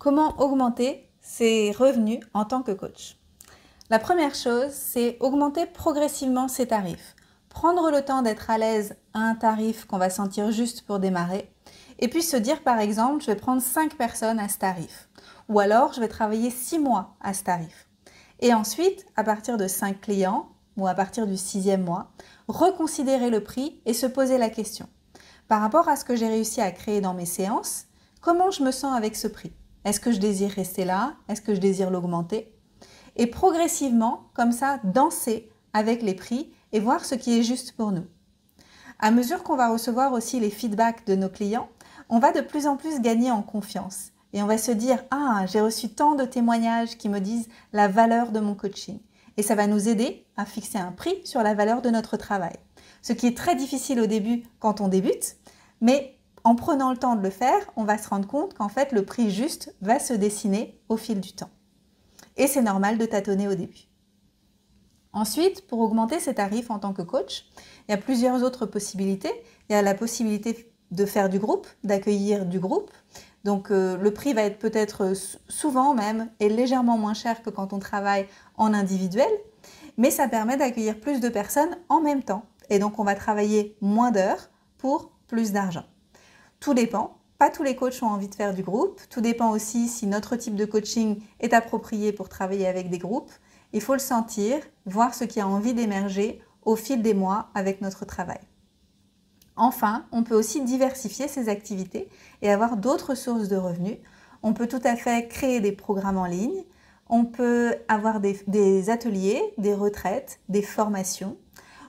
Comment augmenter ses revenus en tant que coach? La première chose, c'est augmenter progressivement ses tarifs. Prendre le temps d'être à l'aise à un tarif qu'on va sentir juste pour démarrer. Et puis se dire par exemple, je vais prendre 5 personnes à ce tarif. Ou alors, je vais travailler 6 mois à ce tarif. Et ensuite, à partir de 5 clients, ou à partir du 6e mois, reconsidérer le prix et se poser la question. Par rapport à ce que j'ai réussi à créer dans mes séances, comment je me sens avec ce prix? Est-ce que je désire rester là? Est-ce que je désire l'augmenter? Et progressivement, comme ça, danser avec les prix et voir ce qui est juste pour nous. À mesure qu'on va recevoir aussi les feedbacks de nos clients, on va de plus en plus gagner en confiance. Et on va se dire « Ah, j'ai reçu tant de témoignages qui me disent la valeur de mon coaching. » Et ça va nous aider à fixer un prix sur la valeur de notre travail. Ce qui est très difficile au début quand on débute, mais en prenant le temps de le faire, on va se rendre compte qu'en fait, le prix juste va se dessiner au fil du temps. Et c'est normal de tâtonner au début. Ensuite, pour augmenter ses tarifs en tant que coach, il y a plusieurs autres possibilités. Il y a la possibilité de faire du groupe, d'accueillir du groupe. Donc le prix va être peut-être souvent même et légèrement moins cher que quand on travaille en individuel, mais ça permet d'accueillir plus de personnes en même temps. Et donc on va travailler moins d'heures pour plus d'argent. Tout dépend. Pas tous les coachs ont envie de faire du groupe. Tout dépend aussi si notre type de coaching est approprié pour travailler avec des groupes. Il faut le sentir, voir ce qui a envie d'émerger au fil des mois avec notre travail. Enfin, on peut aussi diversifier ses activités et avoir d'autres sources de revenus. On peut tout à fait créer des programmes en ligne. On peut avoir des ateliers, des retraites, des formations.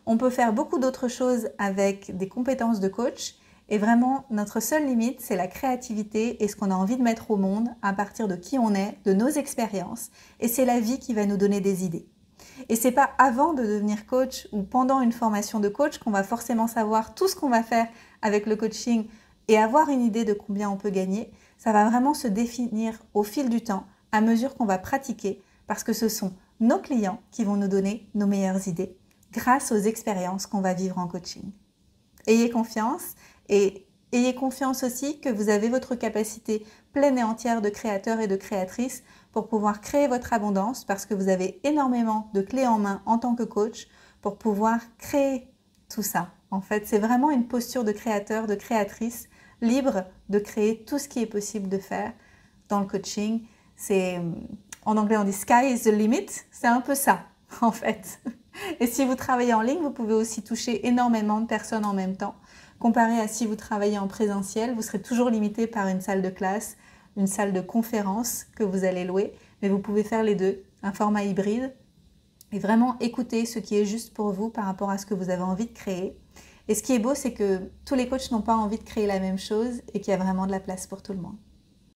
On peut faire beaucoup d'autres choses avec des compétences de coach. Et vraiment, notre seule limite, c'est la créativité et ce qu'on a envie de mettre au monde à partir de qui on est, de nos expériences. Et c'est la vie qui va nous donner des idées. Et c'est pas avant de devenir coach ou pendant une formation de coach qu'on va forcément savoir tout ce qu'on va faire avec le coaching et avoir une idée de combien on peut gagner. Ça va vraiment se définir au fil du temps, à mesure qu'on va pratiquer, parce que ce sont nos clients qui vont nous donner nos meilleures idées grâce aux expériences qu'on va vivre en coaching. Ayez confiance et ayez confiance aussi que vous avez votre capacité pleine et entière de créateur et de créatrice pour pouvoir créer votre abondance parce que vous avez énormément de clés en main en tant que coach pour pouvoir créer tout ça. En fait, c'est vraiment une posture de créateur, de créatrice, libre de créer tout ce qui est possible de faire dans le coaching. En anglais, on dit « sky is the limit », c'est un peu ça, en fait. Et si vous travaillez en ligne, vous pouvez aussi toucher énormément de personnes en même temps. Comparé à si vous travaillez en présentiel, vous serez toujours limité par une salle de classe, une salle de conférence que vous allez louer, mais vous pouvez faire les deux, un format hybride, et vraiment écouter ce qui est juste pour vous par rapport à ce que vous avez envie de créer. Et ce qui est beau, c'est que tous les coachs n'ont pas envie de créer la même chose et qu'il y a vraiment de la place pour tout le monde.